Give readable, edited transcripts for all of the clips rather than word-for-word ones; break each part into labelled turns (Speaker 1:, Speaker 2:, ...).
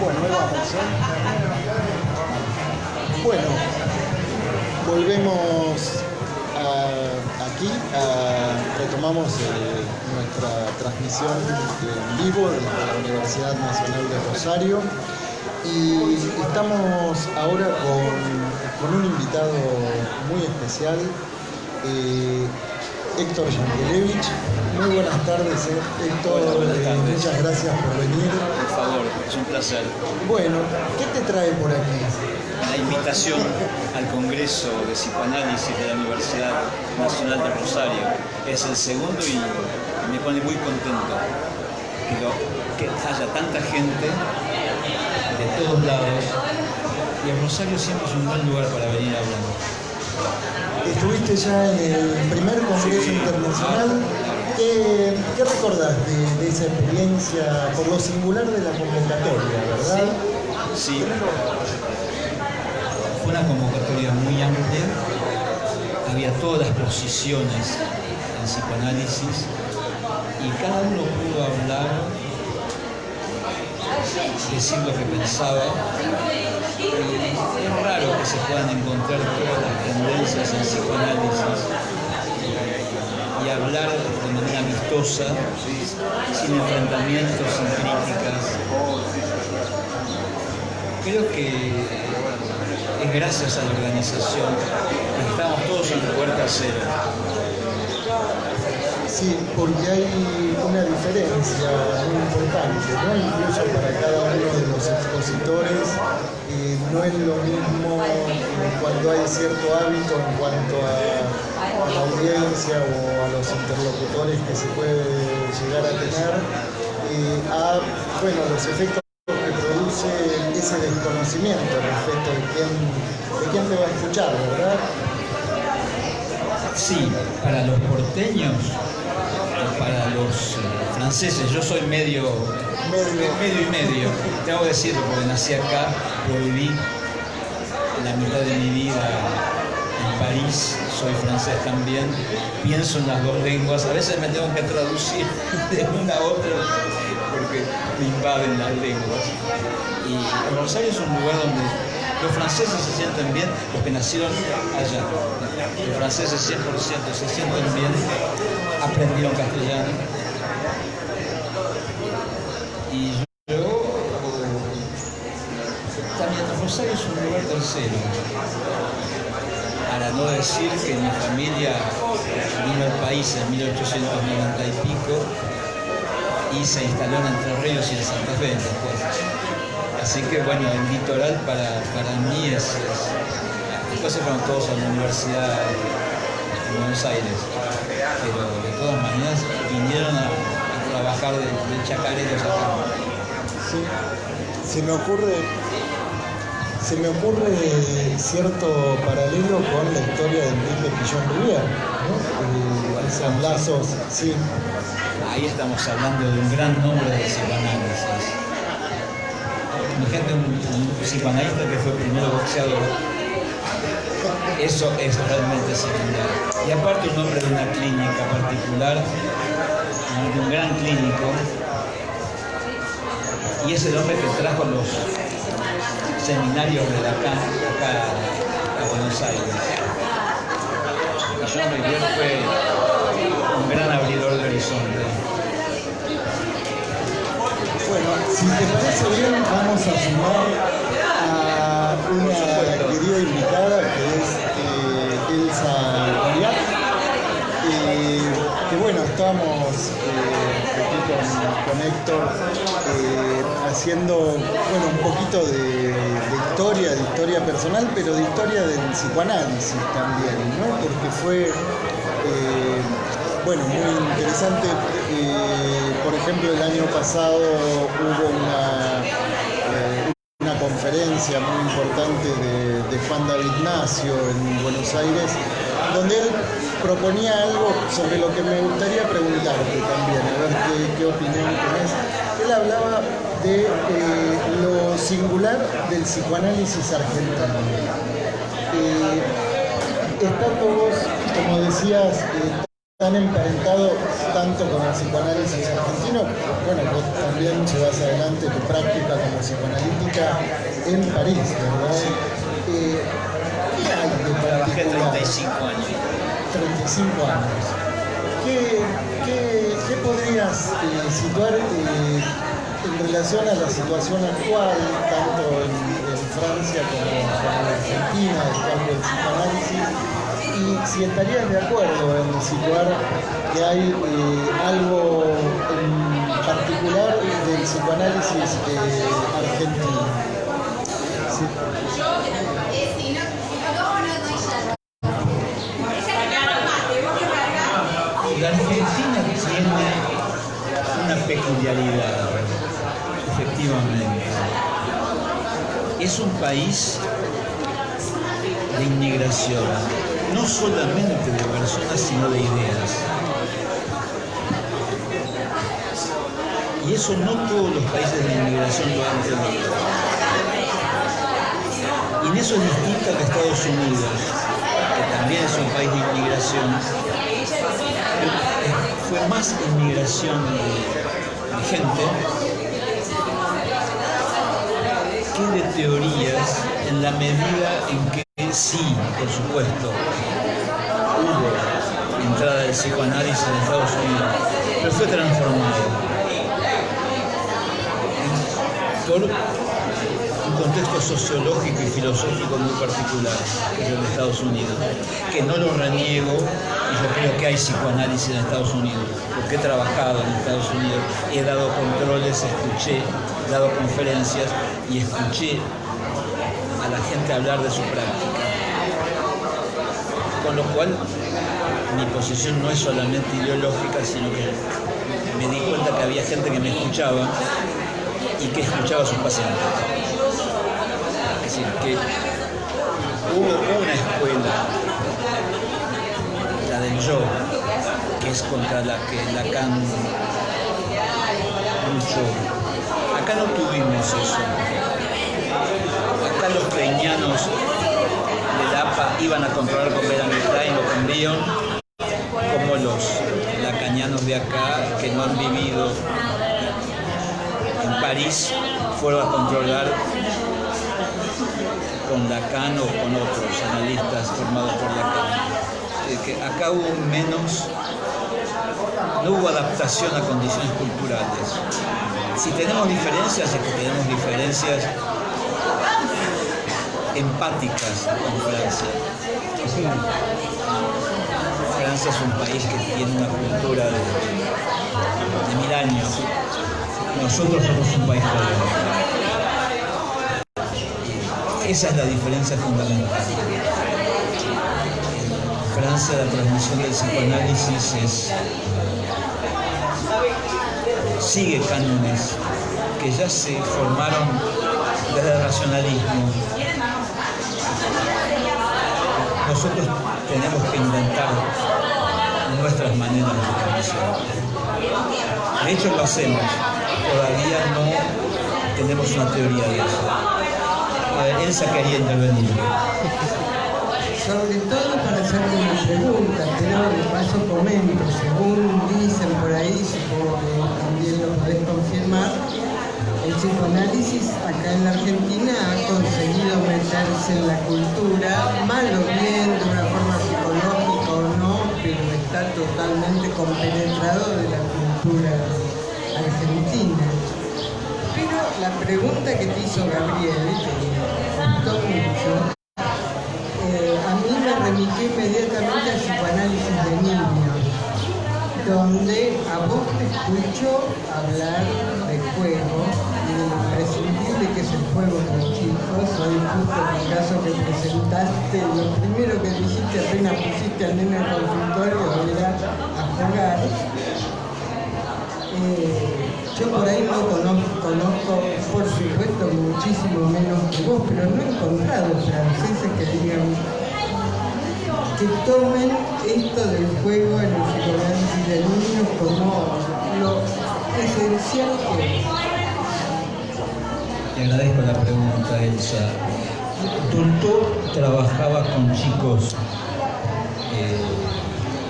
Speaker 1: Bueno, ahí vamos, ¿eh? Bueno, volvemos aquí, retomamos nuestra transmisión en vivo desde la Universidad Nacional de Rosario y estamos ahora con un invitado muy especial, Héctor Yankelevich. Muy buenas tardes, Héctor.
Speaker 2: Hola, buenas tardes.
Speaker 1: Muchas gracias por venir.
Speaker 2: Por favor, es un placer.
Speaker 1: Bueno, ¿qué te trae por aquí?
Speaker 2: La invitación al Congreso de Psicoanálisis de la Universidad Nacional de Rosario es el segundo y me pone muy contento que haya tanta gente de todos lados y el Rosario siempre es un buen lugar para venir a hablar.
Speaker 1: Estuviste ya en el primer Congreso Internacional. ¿Qué recordás de esa experiencia, por lo singular de la convocatoria, verdad?
Speaker 2: Sí. Fue una convocatoria muy amplia, había todas las posiciones en psicoanálisis y cada uno pudo hablar, decir lo que pensaba. Es raro que se puedan encontrar todas las tendencias en psicoanálisis y hablar de manera amistosa, sin enfrentamientos, sin críticas. Creo que es gracias a la organización que estamos todos en puerta cero.
Speaker 1: Sí, porque hay una diferencia muy importante, ¿no? Incluso para cada uno de los expositores, no es lo mismo cuando hay cierto hábito en cuanto a la audiencia o a los interlocutores que se puede llegar a tener, los efectos que produce ese desconocimiento respecto de quién te va a escuchar, ¿verdad?
Speaker 2: Sí, para los porteños, para los franceses, yo soy medio y medio. Tengo que decirlo porque nací acá, pero viví la mitad de mi vida en París, soy francés también, pienso en las dos lenguas, a veces me tengo que traducir de una a otra porque me invaden las lenguas. Y Rosario es un lugar donde los franceses se sienten bien, los que nacieron allá. Los franceses 100% se sienten bien, aprendieron castellano. Y yo también Rosario es un lugar tercero. Para no decir que mi familia vino al país en 1890 y pico y se instaló en Entre Ríos y en Santa Fe después. Así que bueno, el litoral para mí es... Después se fueron todos a la universidad en Buenos Aires, pero de todas maneras vinieron a trabajar de chacareros acá.
Speaker 1: Sí, se me ocurre cierto paralelo con la historia de Enrique Pillón Rivière, ¿no? Esos lazos, sí.
Speaker 2: Ahí estamos hablando de un gran nombre de psicoanálisis. Imagínate un psicoanalista que fue primero boxeador. Eso es realmente secundario. Y aparte un hombre de una clínica particular, de un gran clínico, y es el hombre que trajo los seminarios de acá a Buenos Aires. Y Jean Rivière fue un gran abridor de horizonte.
Speaker 1: Bueno, si te parece bien, vamos a sumar a una querida invitada que es Elsa Goliat, que bueno, estamos aquí con Héctor haciendo un poquito de historia personal, pero de historia del psicoanálisis también, ¿no? Porque fue muy interesante. Por ejemplo, el año pasado hubo una conferencia muy importante de Juan David Nacio en Buenos Aires, donde él proponía algo sobre lo que me gustaría preguntarte también, a ver qué opinión tenés. Él hablaba de lo singular del psicoanálisis argentino. Estando vos, como decías, tan emparentado tanto con el psicoanálisis argentino. Bueno, vos también llevas adelante tu práctica como psicoanalítica en París, ¿verdad? ¿Qué hay de
Speaker 2: Trabajé
Speaker 1: particular?
Speaker 2: 35 años.
Speaker 1: 35 años. ¿Qué podrías situar en relación a la situación actual, tanto en Francia como en Argentina, del cambio del psicoanálisis? Y si estarías de acuerdo en situar que hay algo en particular del psicoanálisis argentino. Sí.
Speaker 2: La Argentina tiene una peculiaridad, efectivamente. Es un país de inmigración, no solamente de personas, sino de ideas. Y eso no todos los países de inmigración lo han tenido. Y en eso es distinto a Estados Unidos, que también es un país de inmigración. Fue más inmigración de gente que de teorías, en la medida en que sí, por supuesto, hubo entrada del psicoanálisis en Estados Unidos, pero fue transformado por un contexto sociológico y filosófico muy particular, que es el de Estados Unidos, que no lo reniego, y yo creo que hay psicoanálisis en Estados Unidos, porque he trabajado en Estados Unidos, he dado controles, he dado conferencias y escuché a la gente hablar de su práctica. Con lo cual, mi posición no es solamente ideológica, sino que me di cuenta que había gente que me escuchaba y que escuchaba a sus pacientes. Es decir, que hubo una escuela, la del yo, que es contra la que Lacan luchó. Acá no tuvimos eso. Acá los peñanos del APA iban a controlar con Melanie Klein o con Bion, como los lacanianos de acá, que no han vivido en París, fueron a controlar con Lacan o con otros analistas formados por Lacan. Que acá hubo no hubo adaptación a condiciones culturales. Si tenemos diferencias, es que tenemos diferencias empáticas con Francia. Francia es un país que tiene una cultura de 1000 años. Nosotros somos un país joven. Esa es la diferencia fundamental. En Francia la transmisión del psicoanálisis sigue cánones que ya se formaron desde el racionalismo. Nosotros tenemos que inventar nuestras maneras de transmisión. De hecho lo hacemos, todavía no tenemos una teoría de eso. Elsa quería intervenir.
Speaker 3: Sobre todo para hacerte una pregunta, pero de paso comento, según dicen por ahí, supongo que también lo podés confirmar, el psicoanálisis acá en la Argentina ha conseguido meterse en la cultura, mal o bien, de una forma psicológica o no, pero está totalmente compenetrado de la cultura argentina. Pero la pregunta que te hizo Gabriel, que me gustó mucho, a mí me remitió inmediatamente al psicoanálisis de niños, donde a vos te escucho hablar de juego y de lo imprescindible que es el juego con los chicos. Hoy justo en el caso que presentaste, lo primero que dijiste apenas pusiste al nene al consultorio era a jugar. Yo por ahí no conozco, por supuesto, muchísimo menos que vos, pero no he encontrado franceses que digan que tomen esto del juego en el psicoanálisis de niños como lo esencial que es.
Speaker 2: Te agradezco la pregunta, Elsa. Tulto trabajaba con chicos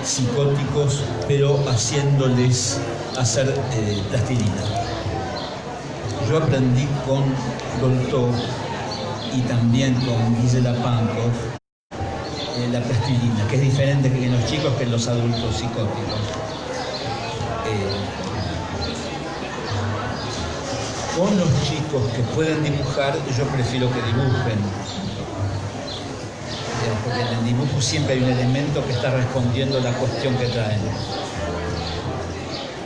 Speaker 2: psicóticos, pero haciéndoles hacer plastilina. Yo aprendí con Dolto y también con Gisela Pankow la plastilina, que es diferente que en los chicos que en los adultos psicóticos. Con los chicos que pueden dibujar, yo prefiero que dibujen. Porque en el dibujo siempre hay un elemento que está respondiendo a la cuestión que traen.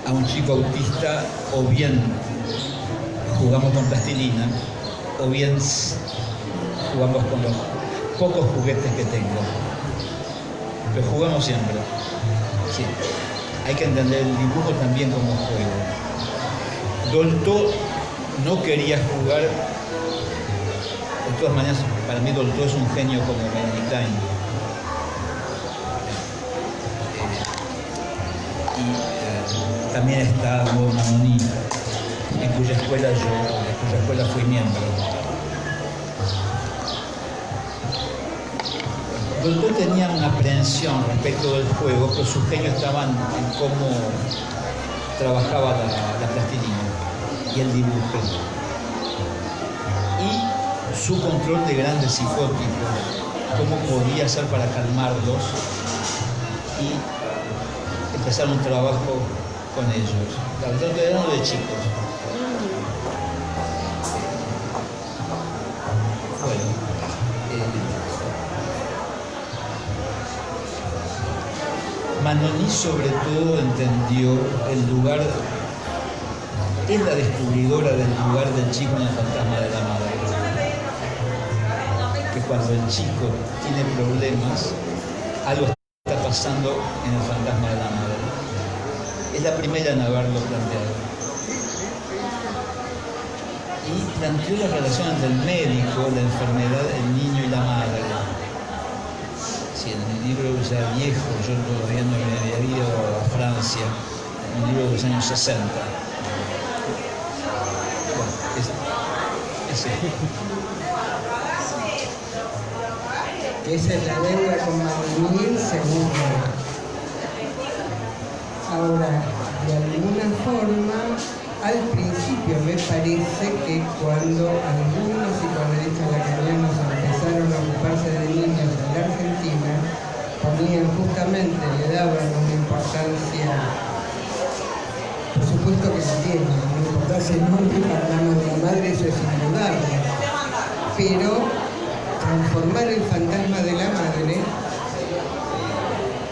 Speaker 2: A un chico autista, o bien jugamos con plastilina, o bien jugamos con los pocos juguetes que tengo. Pero jugamos siempre. Sí. Hay que entender el dibujo también como juego. Dolto no quería jugar. De todas maneras, para mí Dolto es un genio como Benedictine. Y también está Bonamoni, en cuya escuela fui miembro. Dolto tenía una aprehensión respecto del juego, pero su genio estaba en cómo trabajaba la plastilina y el dibujo. Y su control de grandes psicóticos, cómo podía hacer para calmarlos y empezar un trabajo con ellos. Hablando de chicos. Bueno, Manoni sobre todo entendió el lugar, es la descubridora del lugar del chico en el fantasma de la madre. Que cuando el chico tiene problemas, algo está pasando en el fantasma de la madre. Es la primera en haberlo planteado. Y planteó la relación entre el médico, la enfermedad, el niño y la madre. Sí, en el libro ya viejo, yo todavía no me había ido a Francia, un libro de los años 60. Bueno, ese.
Speaker 3: Esa es la deuda con Manoni, seguro. Ahora, de alguna forma, al principio me parece que cuando algunos psicoanalistas lacanianos empezaron a ocuparse de niños en la Argentina, ponían justamente, le daban una importancia, por supuesto que la tienen, una importancia enorme para la de la madre, eso es indudable, pero transformar el fantasma de la madre,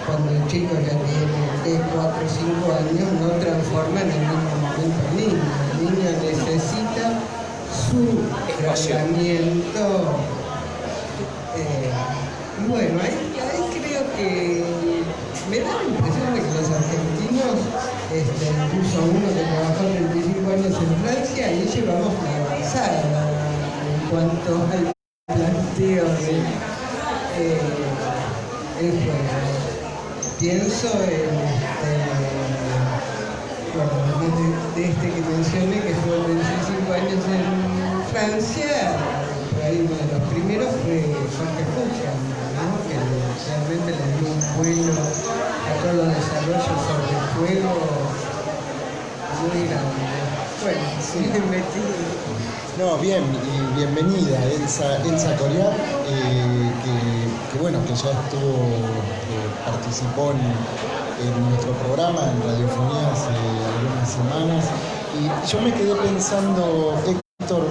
Speaker 3: cuando el chico ya tiene 3, 4, 5 años, no transforma en el mismo momento al niño. El niño necesita su tratamiento. Bueno, ahí creo que me da la impresión de que los argentinos, incluso uno que trabajó 35 años en Francia, ahí llevamos la avanzada en cuanto al planteo del juego. Pienso en de este que mencioné, que estuvo 35 años en Francia, por ahí uno de los primeros fue Jorge Fuchs, ¿no? Que realmente le dio un vuelo a todos los desarrollos sobre el juego muy grande. Bueno, sí,
Speaker 1: No, bien, y bienvenida Elsa Coriat, que bueno, que ya participó en nuestro programa en Radiofonía hace algunas semanas. Y yo me quedé pensando, Héctor,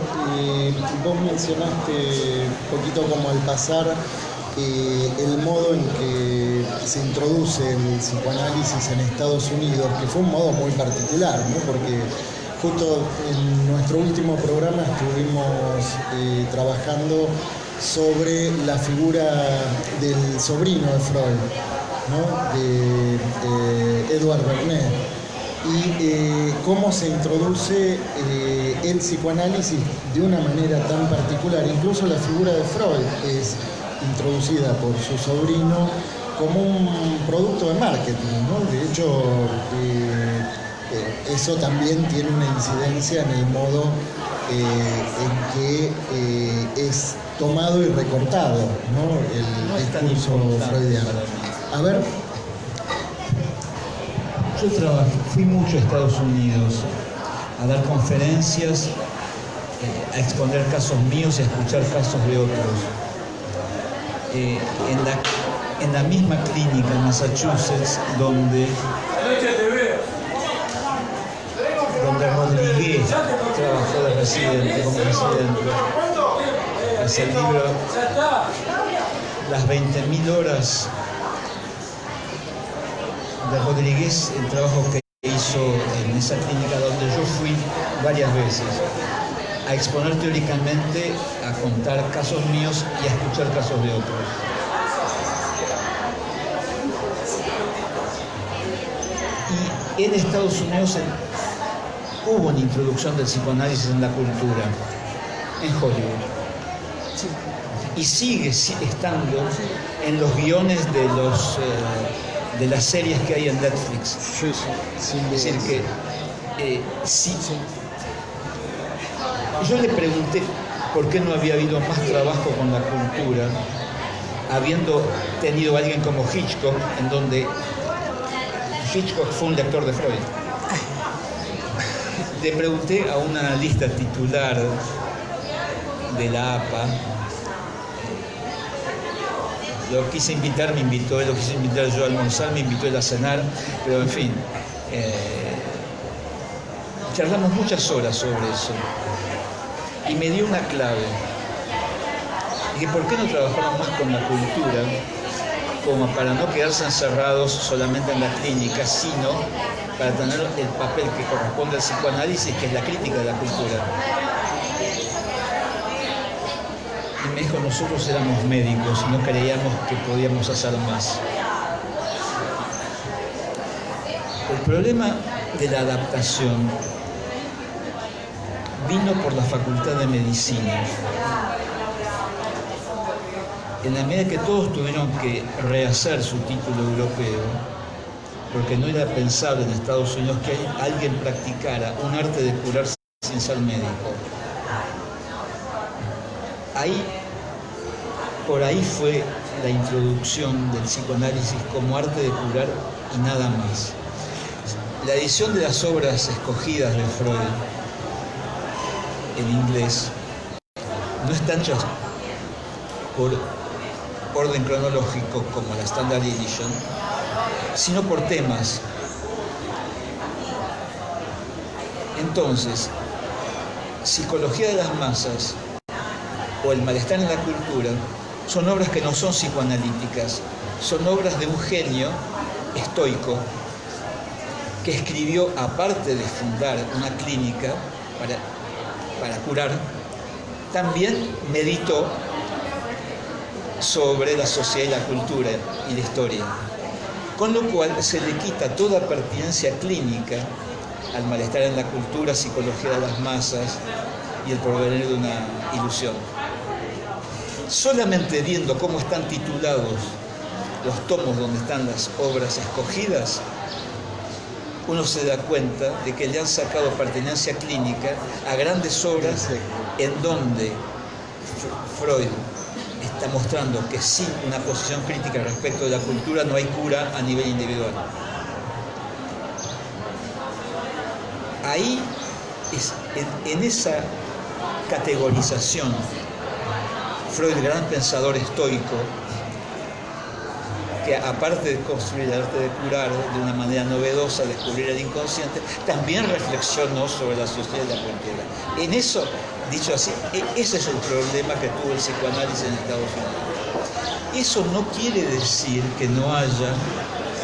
Speaker 1: vos mencionaste un poquito como al pasar el modo en que se introduce el psicoanálisis en Estados Unidos, que fue un modo muy particular, ¿no? Porque justo en nuestro último programa estuvimos trabajando sobre la figura del sobrino de Freud, ¿no? De Edward Bernays, y cómo se introduce el psicoanálisis de una manera tan particular. Incluso la figura de Freud es introducida por su sobrino como un producto de marketing, ¿no? De hecho, eso también tiene una incidencia en el modo en que es tomado y recortado, ¿no? El discurso freudiano. A ver.
Speaker 2: fui mucho a Estados Unidos a dar conferencias, a exponer casos míos y a escuchar casos de otros. En la misma clínica en Massachusetts donde Rodríguez trabajó de residente, como residente. Es el libro Las 20.000 horas de Rodríguez, el trabajo que hizo en esa clínica donde yo fui varias veces, a exponer teóricamente, a contar casos míos y a escuchar casos de otros. Y en Estados Unidos hubo una introducción del psicoanálisis en la cultura, en Hollywood. Y sigue estando en los guiones de las series que hay en Netflix. Es decir, que yo le pregunté por qué no había habido más trabajo con la cultura, habiendo tenido a alguien como Hitchcock, en donde Hitchcock fue un lector de Freud. Le pregunté a una analista titular de la APA, lo quise invitar, me invitó él, lo quise invitar yo a almorzar, me invitó él a cenar, pero en fin, charlamos muchas horas sobre eso y me dio una clave. Dije, ¿por qué no trabajaron más con la cultura como para no quedarse encerrados solamente en la clínica, sino para tener el papel que corresponde al psicoanálisis, que es la crítica de la cultura? Y me dijo, nosotros éramos médicos y no creíamos que podíamos hacer más. El problema de la adaptación vino por la Facultad de Medicina. En la medida que todos tuvieron que rehacer su título europeo, porque no era pensable en Estados Unidos que alguien practicara un arte de curar sin ser médico. Por ahí fue la introducción del psicoanálisis como arte de curar y nada más. La edición de las obras escogidas de Freud en inglés no están hechas por orden cronológico como la Standard Edition, sino por temas. Entonces, Psicología de las masas o El malestar en la cultura son obras que no son psicoanalíticas, son obras de un genio estoico que escribió, aparte de fundar una clínica para curar, también meditó sobre la sociedad y la cultura y la historia, con lo cual se le quita toda pertinencia clínica al malestar en la cultura, Psicología de las masas y El porvenir de una ilusión. Solamente viendo cómo están titulados los tomos donde están las obras escogidas, uno se da cuenta de que le han sacado pertinencia clínica a grandes obras en donde Freud está mostrando que sin una posición crítica respecto de la cultura no hay cura a nivel individual. Ahí, en esa categorización, Freud, gran pensador estoico, que aparte de construir el arte de curar de una manera novedosa, descubrir el inconsciente, también reflexionó sobre la sociedad y la cultura. En eso, dicho así, ese es el problema que tuvo el psicoanálisis en Estados Unidos. Eso no quiere decir que no haya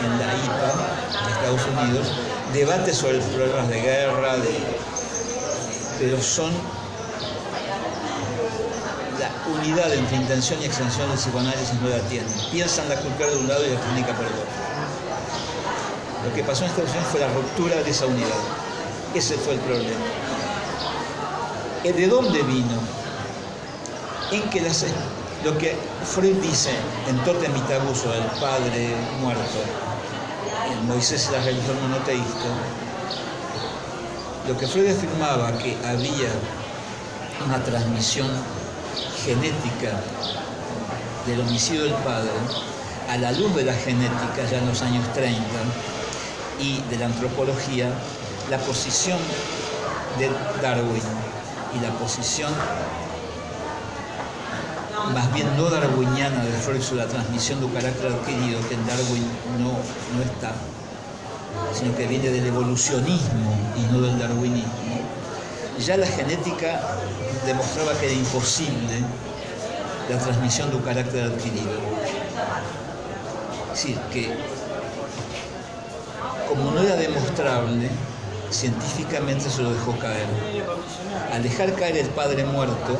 Speaker 2: en la IPA de Estados Unidos debates sobre problemas de guerra, pero son la unidad entre intención y extensión del psicoanálisis no la tienen. Piensan la cultura de un lado y la clínica por el otro. Lo que pasó en Estados Unidos fue la ruptura de esa unidad. Ese fue el problema. ¿De dónde vino? En que lo que Freud dice en Totem y Tabú sobre el padre muerto, en Moisés y la religión monoteísta, lo que Freud afirmaba que había una transmisión genética del homicidio del padre, a la luz de la genética ya en los años 30, y de la antropología la posición de Darwin y la posición más bien no darwiniana de Freud sobre la transmisión de un carácter adquirido, que en Darwin no está, sino que viene del evolucionismo y no del darwinismo. Ya la genética demostraba que era imposible la transmisión de un carácter adquirido. Es decir, que como no era demostrable, científicamente se lo dejó caer. Al dejar caer el padre muerto,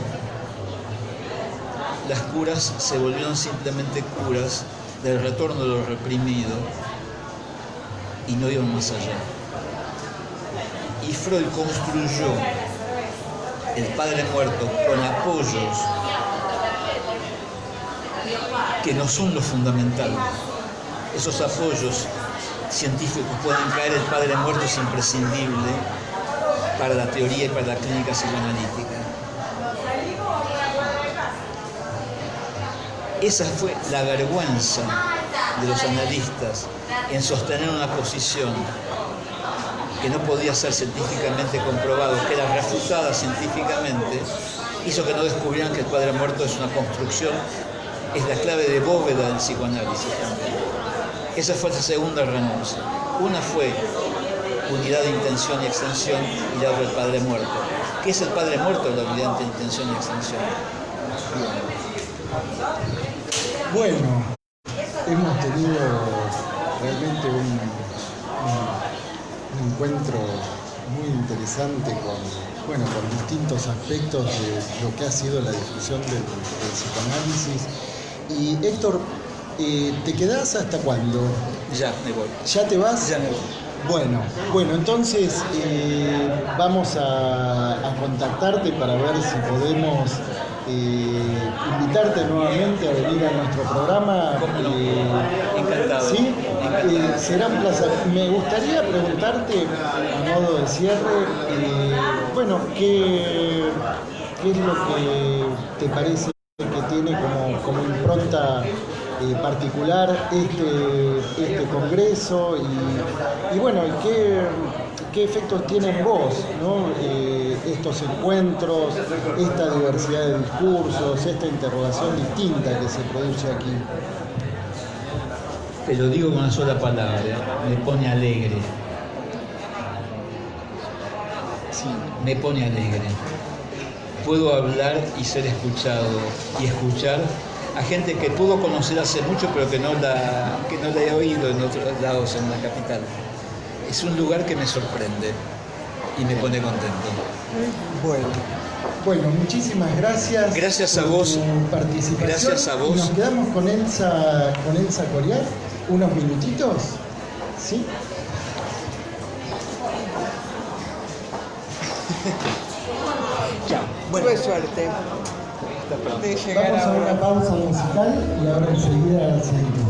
Speaker 2: las curas se volvieron simplemente curas del retorno de lo reprimido y no iban más allá. Y Freud construyó el padre muerto con apoyos que no son lo fundamental. Esos apoyos científicos pueden caer, el padre muerto es imprescindible para la teoría y para la clínica psicoanalítica. Esa fue la vergüenza de los analistas en sostener una posición que no podía ser científicamente comprobado, que era refutada científicamente, hizo que no descubrieran que el padre muerto es una construcción, es la clave de bóveda del psicoanálisis. Esa fue la segunda renuncia. Una fue unidad de intención y extensión y la otra el padre muerto. ¿Qué es el padre muerto? La unidad de intención y extensión.
Speaker 1: Bueno, hemos tenido realmente un encuentro muy interesante con distintos aspectos de lo que ha sido la discusión del psicoanálisis. Y Héctor, ¿te quedás hasta cuándo?
Speaker 2: Ya me voy.
Speaker 1: ¿Ya te vas?
Speaker 2: Ya me voy.
Speaker 1: Bueno, entonces vamos a contactarte para ver si podemos invitarte nuevamente a venir a nuestro programa.
Speaker 2: Encantado.
Speaker 1: ¿Sí?
Speaker 2: Encantado.
Speaker 1: Será un placer. Me gustaría preguntarte, a modo de cierre, ¿qué es lo que te parece que tiene como impronta particular este congreso y qué efectos tiene en vos, ¿no? Estos encuentros, esta diversidad de discursos, esta interrogación distinta que se produce aquí?
Speaker 2: Te lo digo con una sola palabra, me pone alegre. Sí, me pone alegre. Puedo hablar y ser escuchado y escuchar a gente que puedo conocer hace mucho pero que no la he oído en otros lados en la capital. Es un lugar que me sorprende y me pone contento.
Speaker 1: Bueno, muchísimas gracias.
Speaker 2: Gracias a
Speaker 1: por
Speaker 2: vos.
Speaker 1: tu participación.
Speaker 2: Gracias a vos.
Speaker 1: Y nos quedamos con Elsa Coriat unos minutitos, ¿sí?
Speaker 3: Chao. Tuve suerte de llegar
Speaker 1: Vamos a
Speaker 3: ahora.
Speaker 1: una pausa musical y ahora enseguida seguimos.